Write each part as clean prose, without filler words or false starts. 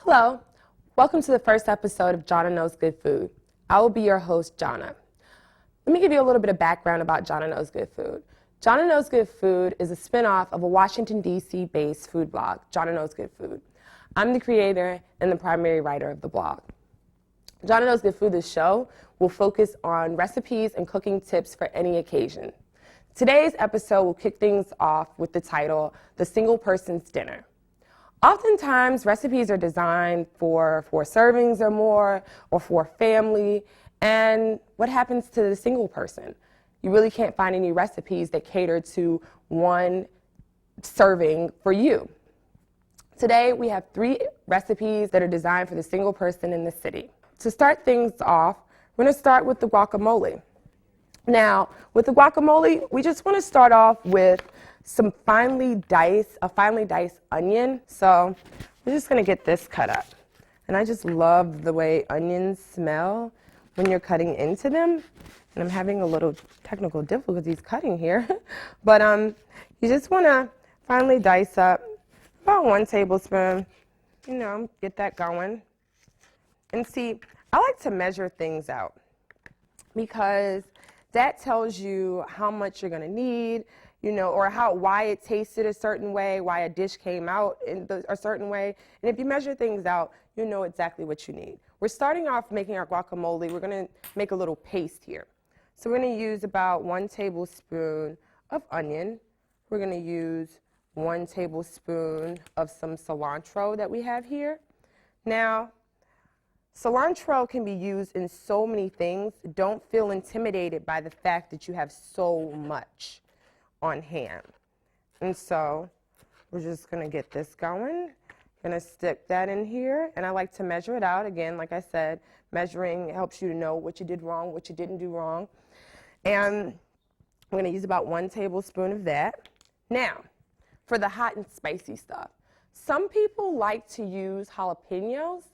Hello, welcome to the first episode of Jonna Knows Good Food. I will be your host, Jonna. Let me give you a little bit of background about Jonna Knows Good Food. Jonna Knows Good Food is a spinoff of a Washington, D.C. based food blog, Jonna Knows Good Food. I'm the creator and the primary writer of the blog. Jonna Knows Good Food, this show, will focus on recipes and cooking tips for any occasion. Today's episode will kick things off with the title, The Single Person's Dinner. Oftentimes, recipes are designed for 4 servings or more, or for a family, and what happens to the single person? You really can't find any recipes that cater to one serving for you. Today, we have 3 recipes that are designed for the single person in the city. To start things off, we're going to start with the guacamole. Now, with the guacamole, we just want to start off with a finely diced onion. So we're just going to get this cut up. And I just love the way onions smell when you're cutting into them. And I'm having a little technical difficulties cutting here. But you just want to finely dice up about 1 tablespoon. Get that going. And see, I like to measure things out because that tells you how much you're going to need, or why it tasted a certain way, why a dish came out in a certain way. And if you measure things out, you know exactly what you need. We're starting off making our guacamole. We're going to make a little paste here. So we're going to use about 1 tablespoon of onion. We're going to use 1 tablespoon of some cilantro that we have here. Now, cilantro can be used in so many things. Don't feel intimidated by the fact that you have so much on hand. And so we're just going to get this going. Going to stick that in here, and I like to measure it out. Again, like I said, measuring helps you to know what you did wrong, what you didn't do wrong. And I'm going to use about 1 tablespoon of that. Now, for the hot and spicy stuff. Some people like to use jalapenos.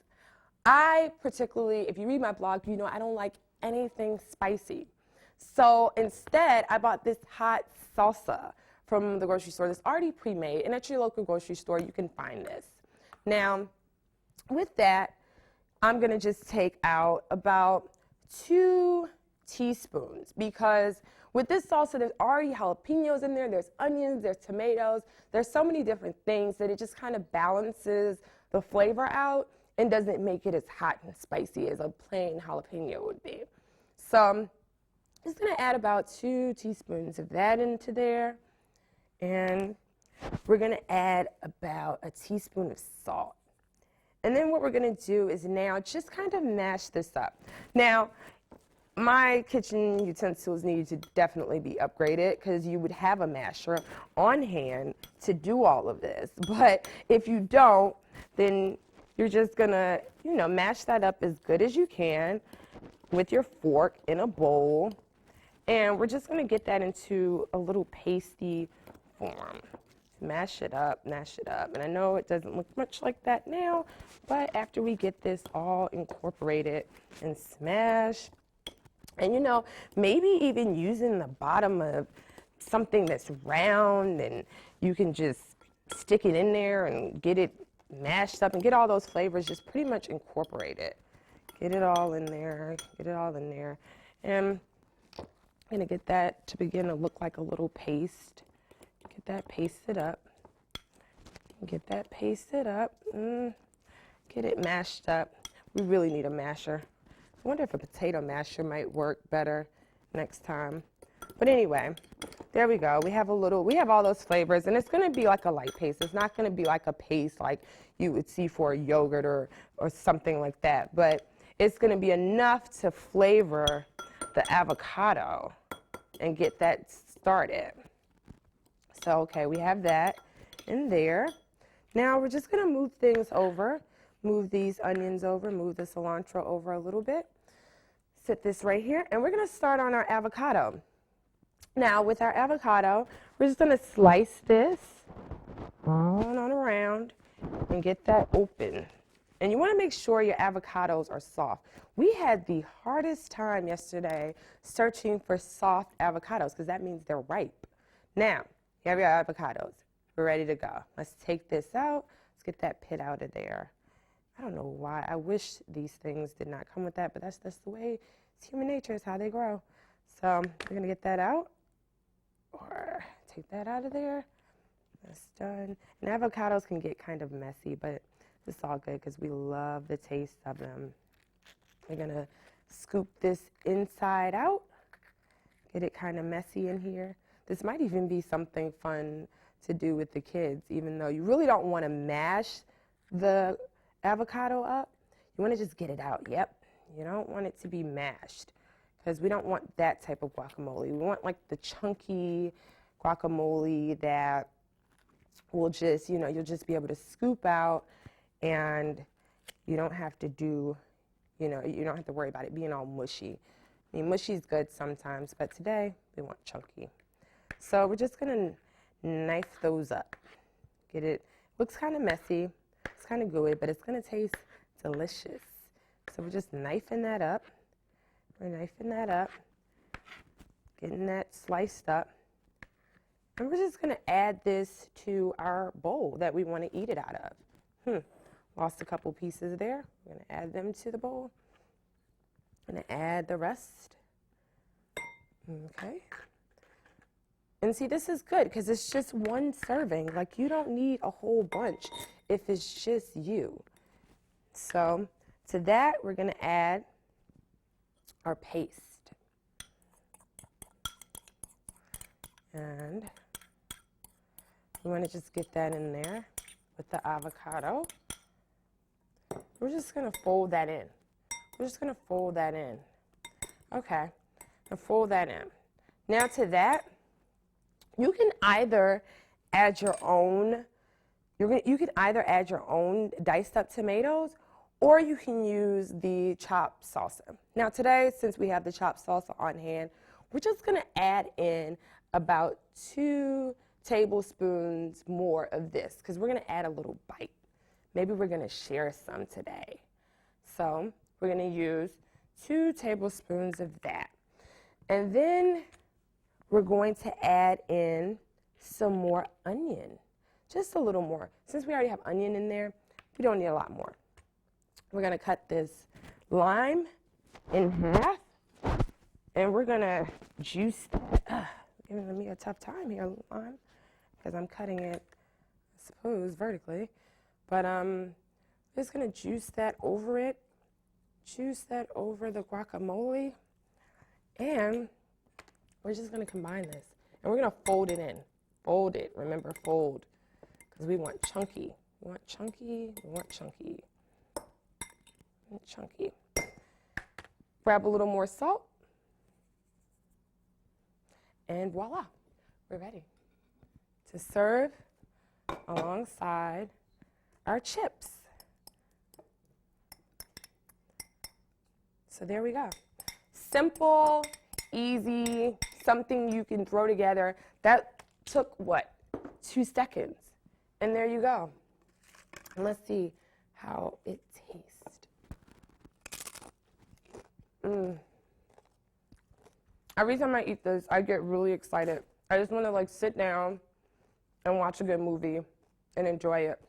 I particularly, if you read my blog, I don't like anything spicy. So instead, I bought this hot salsa from the grocery store that's already pre-made, and at your local grocery store, you can find this. Now, with that, I'm going to just take out about 2 teaspoons because with this salsa, there's already jalapenos in there, there's onions, there's tomatoes, there's so many different things that it just kind of balances the flavor out and doesn't make it as hot and spicy as a plain jalapeno would be. So I'm just going to add about 2 teaspoons of that into there. And we're going to add about a teaspoon of salt. And then what we're going to do is now just kind of mash this up. Now, my kitchen utensils need to definitely be upgraded because you would have a masher on hand to do all of this. But if you don't, then you're just going to, mash that up as good as you can with your fork in a bowl. And we're just going to get that into a little pasty form. Mash it up. And I know it doesn't look much like that now, but after we get this all incorporated and smashed, and maybe even using the bottom of something that's round, and you can just stick it in there and get it mashed up and get all those flavors just pretty much incorporated. Get it all in there. And I'm going to get that to begin to look like a little paste. Get that pasted up. Get it mashed up. We really need a masher. I wonder if a potato masher might work better next time. But anyway, there we go. We have all those flavors, and it's going to be like a light paste. It's not going to be like a paste like you would see for a yogurt or something like that. But it's going to be enough to flavor the avocado and get that started. So, okay, we have that in there. Now we're just going to move things over. Move these onions over, move the cilantro over a little bit. Sit this right here, and we're going to start on our avocado. Now, with our avocado, we're just going to slice this on around and get that open. And you want to make sure your avocados are soft. We had the hardest time yesterday searching for soft avocados because that means they're ripe. Now, you have your avocados. We're ready to go. Let's take this out. Let's get that pit out of there. I don't know why. I wish these things did not come with that, but that's the way. It's human nature. It's how they grow. So we're going to get that out, or take that out of there. That's done. And avocados can get kind of messy, but it's all good because we love the taste of them. We're going to scoop this inside out, get it kind of messy in here. This might even be something fun to do with the kids, even though you really don't want to mash the avocado up. You want to just get it out. Yep. You don't want it to be mashed because we don't want that type of guacamole. We want like the chunky guacamole that will just, you'll just be able to scoop out, and you don't have to do, you don't have to worry about it being all mushy. I mean, mushy is good sometimes, but today we want chunky. So we're just going to knife those up. Get it, looks kind of messy, it's kind of gooey, but it's going to taste delicious. So we're just knifing that up. We're knifing that up, getting that sliced up. And we're just going to add this to our bowl that we want to eat it out of. Lost a couple pieces there. We're going to add them to the bowl. I'm going to add the rest. Okay. And see, this is good because it's just one serving. Like, you don't need a whole bunch if it's just you. So to that, we're going to add our paste. And we want to just get that in there with the avocado. We're just going to fold that in. We're just going to fold that in. Okay, and fold that in. Now to that, you can either add your own, you can either add your own diced up tomatoes, or you can use the chopped salsa. Now today, since we have the chopped salsa on hand, we're just going to add in about 2 tablespoons more of this because we're going to add a little bite. Maybe we're going to share some today. So we're going to use 2 tablespoons of that. And then we're going to add in some more onion, just a little more. Since we already have onion in there, we don't need a lot more. We're going to cut this lime in half, and we're going to juice that. Giving me a tough time here, lime, because I'm cutting it, I suppose, vertically. But I'm just going to juice that over it, juice that over the guacamole, and we're just going to combine this. And we're going to fold it in. Fold it. Remember, fold, because we want chunky. We want chunky. We want chunky. We want chunky. Grab a little more salt, and voila, we're ready to serve alongside our chips. So there we go. Simple, easy, something you can throw together. That took, what, 2 seconds? And there you go. And let's see how it tastes. Every time I eat this, I get really excited. I just want to like sit down and watch a good movie and enjoy it.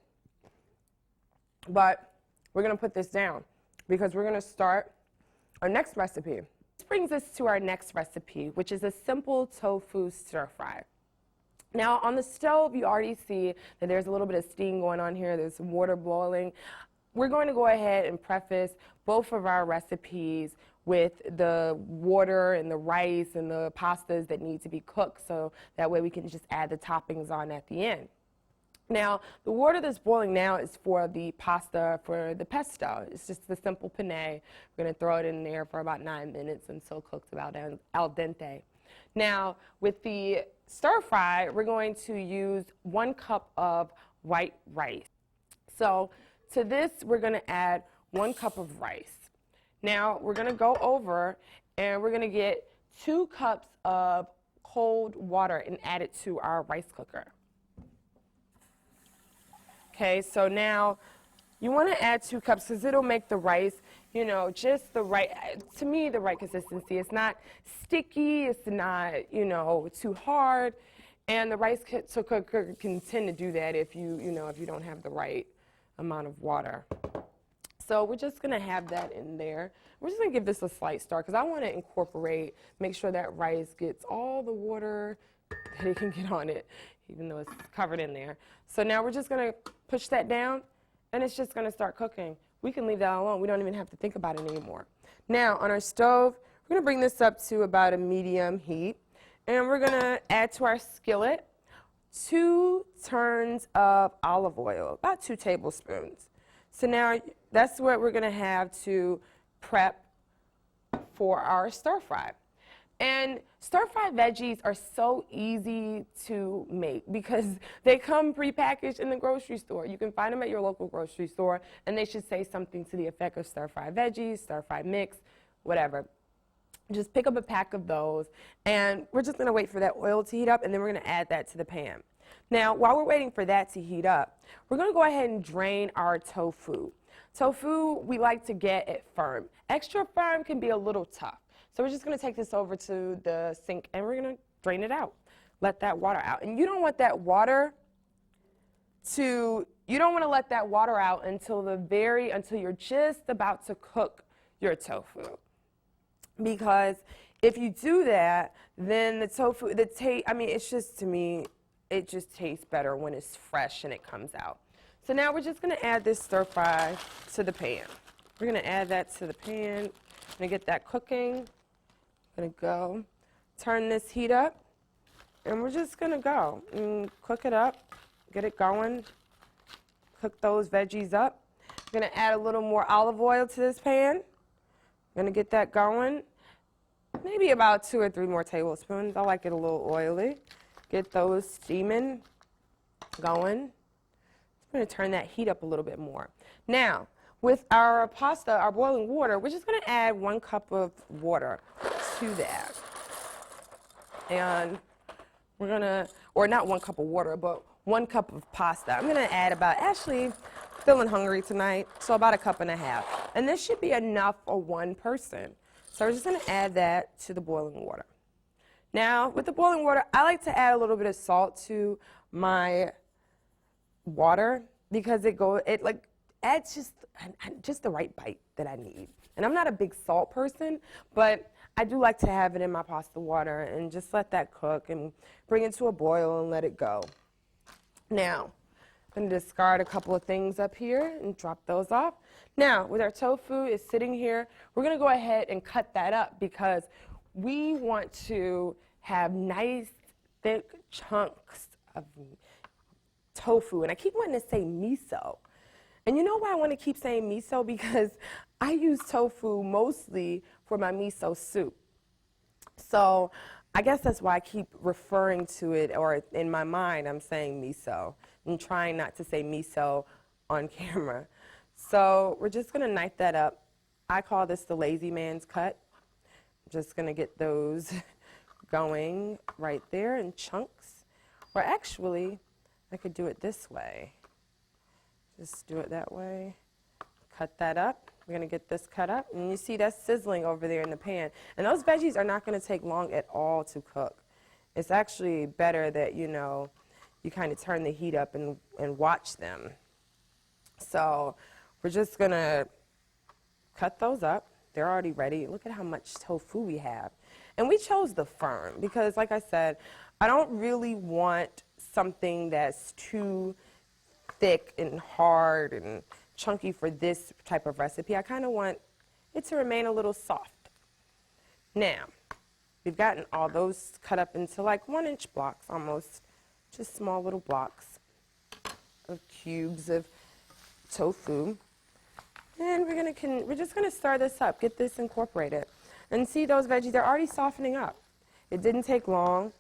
But we're going to put this down because we're going to start our next recipe. This brings us to our next recipe, which is a simple tofu stir fry. Now on the stove, you already see that there's a little bit of steam going on here. There's some water boiling. We're going to go ahead and preface both of our recipes with the water and the rice and the pastas that need to be cooked, so that way we can just add the toppings on at the end. Now, the water that's boiling now is for the pasta for the pesto. It's just the simple penne. We're going to throw it in there for about 9 minutes until cooked about al dente. Now, with the stir fry, we're going to use 1 cup of white rice. So to this, we're going to add 1 cup of rice. Now, we're going to go over and we're going to get 2 cups of cold water and add it to our rice cooker. Okay, so now you want to add 2 cups because it'll make the rice, you know, just the right, to me, the right consistency. It's not sticky, it's not, you know, too hard. And the rice cooker can tend to do that if you don't have the right amount of water. So we're just going to have that in there. We're just going to give this a slight stir because I want to incorporate, make sure that rice gets all the water that it can get on it, even though it's covered in there. So now we're just going to push that down, and it's just going to start cooking. We can leave that alone. We don't even have to think about it anymore. Now, on our stove, we're going to bring this up to about a medium heat, and we're going to add to our skillet 2 turns of olive oil, about 2 tablespoons. So now that's what we're going to have to prep for our stir fry. And stir-fried veggies are so easy to make because they come prepackaged in the grocery store. You can find them at your local grocery store, and they should say something to the effect of stir-fried veggies, stir-fried mix, whatever. Just pick up a pack of those, and we're just going to wait for that oil to heat up, and then we're going to add that to the pan. Now, while we're waiting for that to heat up, we're going to go ahead and drain our tofu. Tofu, we like to get it firm. Extra firm can be a little tough. So we're just going to take this over to the sink, and we're going to drain it out. Let that water out. And you don't want that water to, you don't want to let that water out until you're just about to cook your tofu. Because if you do that, then the tofu, it's just, to me, it just tastes better when it's fresh and it comes out. So now we're just going to add this stir fry to the pan. We're going to add that to the pan. I'm going to get that cooking. Going to go turn this heat up, and we're just going to go and cook it up, get it going, cook those veggies up. I'm going to add a little more olive oil to this pan. I'm going to get that going, maybe about 2 or 3 more tablespoons. I like it a little oily. Get those steaming, going. I'm going to turn that heat up a little bit more. Now, with our pasta, our boiling water, we're just going to add 1 cup of water to that. And we're going to, or not 1 cup of water, but 1 cup of pasta. I'm going to add about, actually, feeling hungry tonight, so about 1.5 cups. And this should be enough for 1 person. So we're just going to add that to the boiling water. Now, with the boiling water, I like to add a little bit of salt to my water because it adds just the right bite that I need. And I'm not a big salt person, but I do like to have it in my pasta water and just let that cook and bring it to a boil and let it go. Now, I'm going to discard a couple of things up here and drop those off. Now, with our tofu is sitting here, we're going to go ahead and cut that up because we want to have nice, thick chunks of tofu. And I keep wanting to say miso. And you know why I want to keep saying miso? Because I use tofu mostly for my miso soup. So I guess that's why I keep referring to it, or in my mind I'm saying miso and trying not to say miso on camera. So we're just going to knife that up. I call this the lazy man's cut. Just going to get those going right there in chunks. Or actually, I could do it this way. Just do it that way. Cut that up. We're going to get this cut up. And you see that's sizzling over there in the pan. And those veggies are not going to take long at all to cook. It's actually better that, you kind of turn the heat up and watch them. So we're just going to cut those up. They're already ready. Look at how much tofu we have. And we chose the firm because, like I said, I don't really want something that's too thick and hard and chunky for this type of recipe. I kind of want it to remain a little soft. Now, we've gotten all those cut up into like 1-inch blocks almost, just small little blocks of cubes of tofu. And we're just going to stir this up, get this incorporated. And see those veggies, they're already softening up. It didn't take long.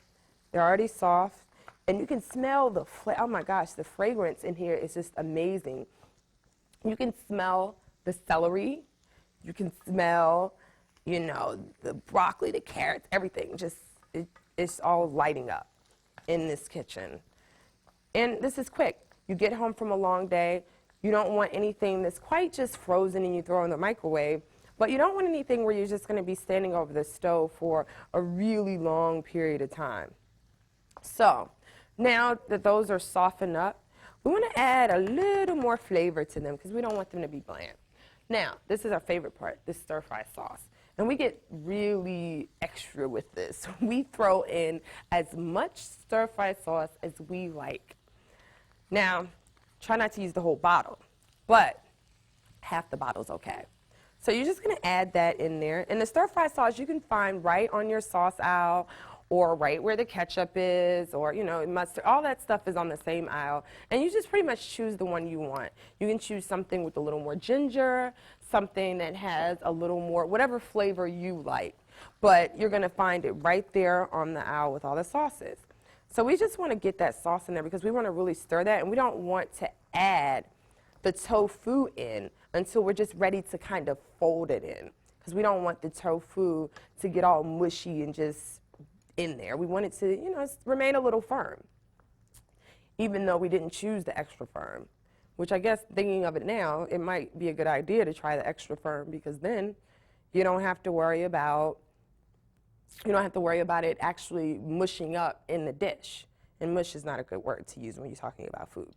They're already soft. And you can smell oh my gosh, the fragrance in here is just amazing. You can smell the celery. You can smell, the broccoli, the carrots, everything. It's all lighting up in this kitchen. And this is quick. You get home from a long day. You don't want anything that's quite just frozen and you throw in the microwave. But you don't want anything where you're just going to be standing over the stove for a really long period of time. So now that those are softened up, we want to add a little more flavor to them because we don't want them to be bland. Now, this is our favorite part, this stir-fry sauce. And we get really extra with this. We throw in as much stir-fry sauce as we like. Now, try not to use the whole bottle, but half the bottle's okay. So you're just gonna add that in there. And the stir-fry sauce you can find right on your sauce aisle or right where the ketchup is, or mustard, all that stuff is on the same aisle. And you just pretty much choose the one you want. You can choose something with a little more ginger, something that has a little more, whatever flavor you like. But you're gonna find it right there on the aisle with all the sauces. So we just wanna get that sauce in there because we wanna really stir that, and we don't want to add the tofu in until we're just ready to kind of fold it in, because we don't want the tofu to get all mushy and just in there. We want it to, remain a little firm, even though we didn't choose the extra firm, which I guess thinking of it now, it might be a good idea to try the extra firm, because then you don't have to worry about it actually mushing up in the dish. And mush is not a good word to use when you're talking about food.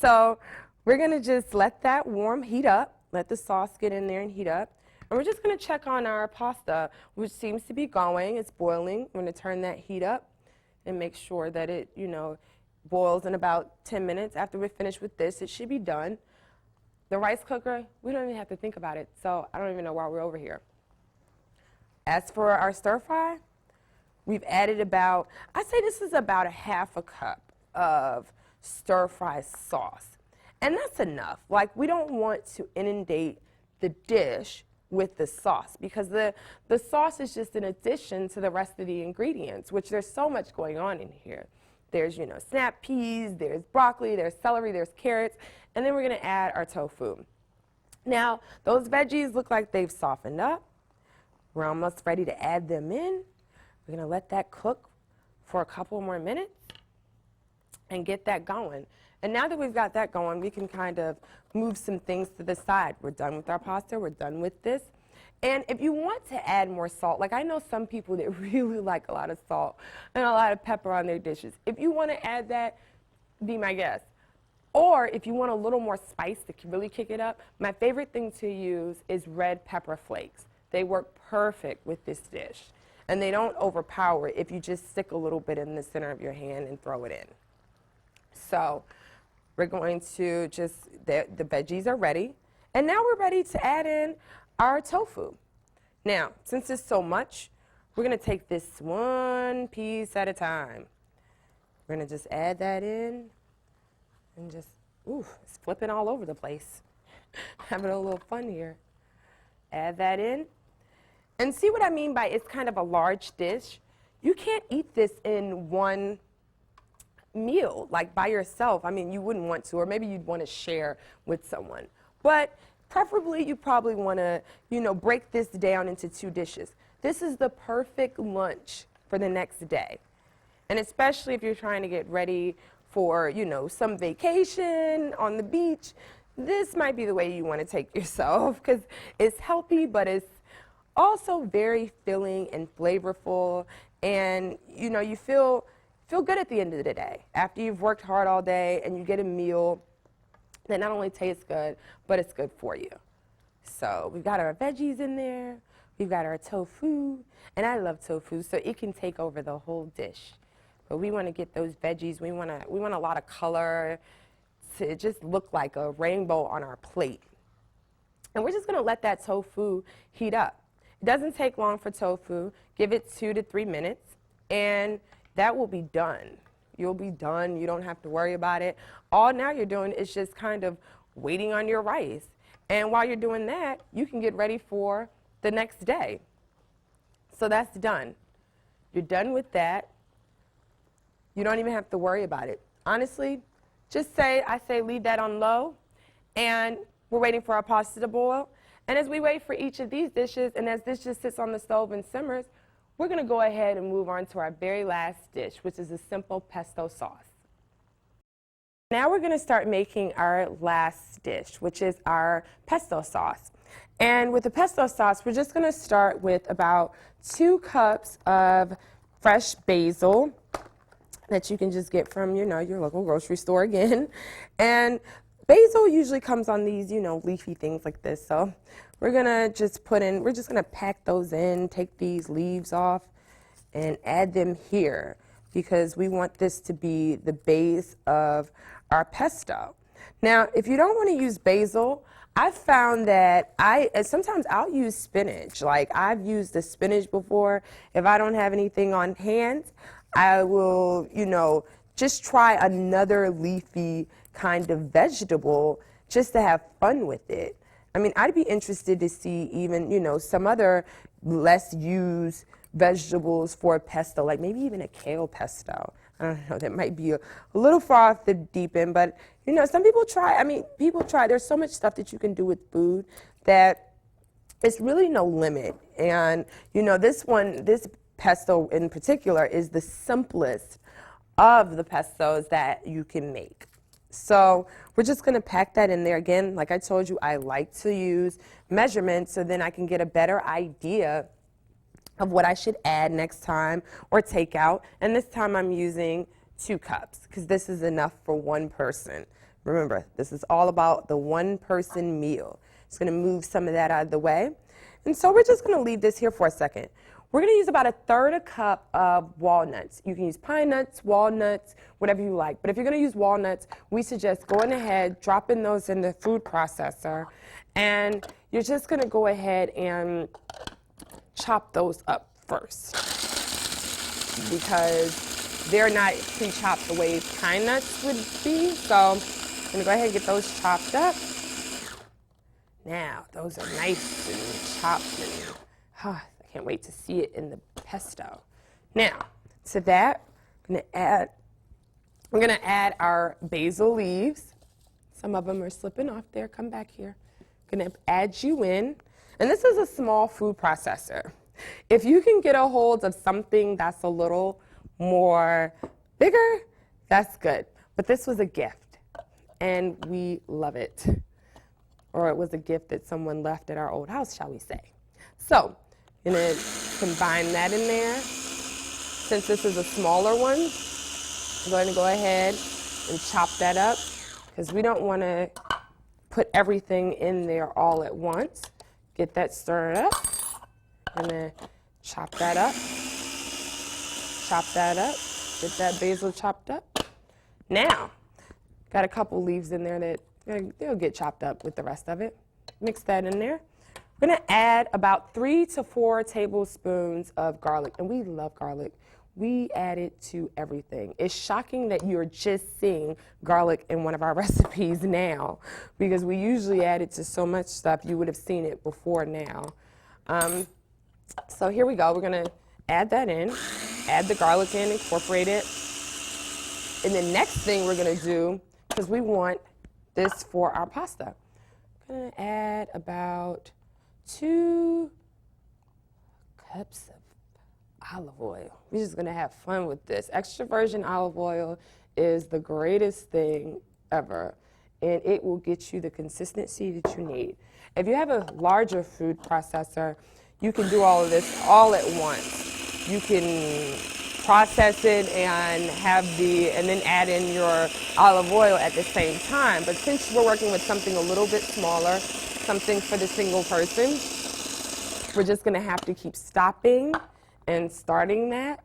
So we're gonna just let that heat up, let the sauce get in there and heat up. And we're just gonna check on our pasta, which seems to be going, it's boiling. We're gonna turn that heat up and make sure that it, boils in about 10 minutes. After we're finished with this, it should be done. The rice cooker, we don't even have to think about it, so I don't even know why we're over here. As for our stir fry, we've added I'd say this is about a half a cup of stir fry sauce. And that's enough. Like, we don't want to inundate the dish with the sauce, because the sauce is just an addition to the rest of the ingredients, which there's so much going on in here. There's, snap peas, there's broccoli, there's celery, there's carrots, and then we're gonna add our tofu. Now, those veggies look like they've softened up. We're almost ready to add them in. We're gonna let that cook for a couple more minutes and get that going. And now that we've got that going, we can kind of move some things to the side. We're done with our pasta, we're done with this. And if you want to add more salt, like I know some people that really like a lot of salt and a lot of pepper on their dishes. If you want to add that, be my guest. Or if you want a little more spice to really kick it up, my favorite thing to use is red pepper flakes. They work perfect with this dish. And they don't overpower it if you just stick a little bit in the center of your hand and throw it in. So we're going to the veggies are ready. And now we're ready to add in our tofu. Now, since it's so much, we're gonna take this one piece at a time. We're gonna just add that in and just, it's flipping all over the place. Having a little fun here. Add that in. And see what I mean by it's kind of a large dish? You can't eat this in one meal, like by yourself. I mean, you wouldn't want to, or maybe you'd want to share with someone. But preferably, you probably want to, break this down into 2 dishes. This is the perfect lunch for the next day. And especially if you're trying to get ready for, some vacation on the beach, this might be the way you want to take yourself, because it's healthy, but it's also very filling and flavorful, and you feel good at the end of the day after you've worked hard all day and you get a meal that not only tastes good, but it's good for you. So we've got our veggies in there, we've got our tofu, and I love tofu, so it can take over the whole dish. But we want to get those veggies, we want a lot of color to just look like a rainbow on our plate. And we're just going to let that tofu heat up. It doesn't take long for tofu. Give it 2 to 3 minutes, and that will be done. You'll be done. You don't have to worry about it. All now you're doing is just kind of waiting on your rice. And while you're doing that, you can get ready for the next day. So that's done. You're done with that. You don't even have to worry about it. Honestly, I say leave that on low, and we're waiting for our pasta to boil. And as we wait for each of these dishes, and as this just sits on the stove and simmers, we're going to go ahead and move on to our very last dish, which is a simple pesto sauce. Now we're going to start making our last dish, which is our pesto sauce. And with the pesto sauce, we're just going to start with about 2 cups of fresh basil that you can just get from, your local grocery store again, and basil usually comes on these, you know, leafy things like this. So we're gonna just we're just gonna pack those in, take these leaves off and add them here because we want this to be the base of our pesto. Now, if you don't want to use basil, I've found that sometimes I'll use spinach. Like I've used the spinach before. If I don't have anything on hand, I will, you know, just try another leafy kind of vegetable just to have fun with it. I mean, I'd be interested to see even, you know, some other less used vegetables for pesto, like maybe even a kale pesto. I don't know, that might be a little far off the deep end, but you know, some people try, people try, there's so much stuff that you can do with food that it's really no limit. And you know, this pesto in particular is the simplest of the pestos that you can make. So we're just gonna pack that in there. Again, like I told you, I like to use measurements so then I can get a better idea of what I should add next time or take out. And this time I'm using 2 cups because this is enough for one person. Remember, this is all about the one person meal. Just gonna move some of that out of the way. And so we're just gonna leave this here for a second. We're gonna use about 1/3 cup of walnuts. You can use pine nuts, walnuts, whatever you like. But if you're gonna use walnuts, we suggest going ahead, dropping those in the food processor, and you're just gonna go ahead and chop those up first because they're not pre-chopped the way pine nuts would be. So I'm gonna go ahead and get those chopped up. Now, those are nice and chopped and I can't wait to see it in the pesto. Now, to that, we're gonna add our basil leaves. Some of them are slipping off there. Come back here. Gonna add you in. And this is a small food processor. If you can get a hold of something that's a little more bigger, that's good. But this was a gift, and we love it. Or it was a gift that someone left at our old house, shall we say. So, I'm gonna combine that in there. Since this is a smaller one, I'm going to go ahead and chop that up because we don't want to put everything in there all at once. Get that stirred up, and then chop that up, get that basil chopped up. Now, got a couple leaves in there that they'll get chopped up with the rest of it. Mix that in there. We're gonna add about 3 to 4 tablespoons of garlic, and we love garlic. We add it to everything. It's shocking that you're just seeing garlic in one of our recipes now because we usually add it to so much stuff. You would have seen it before now. So here we go. We're going to add that in, add the garlic in, incorporate it. And the next thing we're going to do, because we want this for our pasta, I'm going to add about 2 cups of olive oil. We're just gonna have fun with this. Extra virgin olive oil is the greatest thing ever, and it will get you the consistency that you need. If you have a larger food processor, you can do all of this all at once. You can process it and and then add in your olive oil at the same time. But since we're working with something a little bit smaller, something for the single person, we're just gonna have to keep stopping and starting that.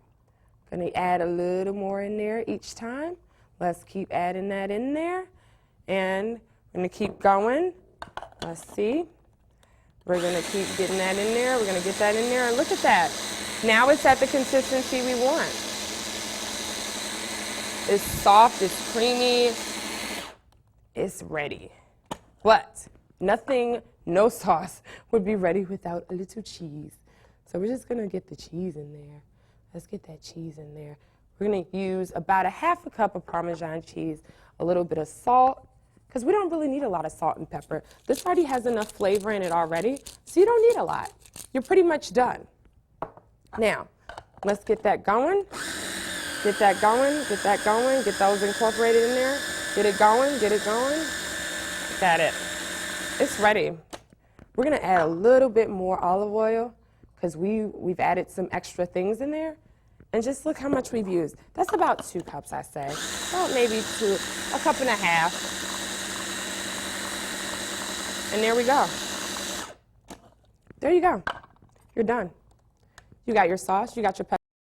Gonna add a little more in there each time. Let's keep adding that in there. And we're gonna keep going. Let's see. We're gonna keep getting that in there. We're gonna get that in there, and look at that. Now it's at the consistency we want. It's soft, it's creamy, it's ready. But nothing, no sauce would be ready without a little cheese. So we're just gonna get the cheese in there. Let's get that cheese in there. We're gonna use about 1/2 cup of Parmesan cheese, a little bit of salt, because we don't really need a lot of salt and pepper. This already has enough flavor in it already, so you don't need a lot. You're pretty much done. Now, let's get that going. Get that going, get that going, get those incorporated in there. Get it going, get it going. Got it. It's ready. We're gonna add a little bit more olive oil because we've added some extra things in there. And just look how much we've used. That's about 2 cups, I say. About maybe 2, 1.5 cups. And there we go. There you go. You're done. You got your sauce, you got your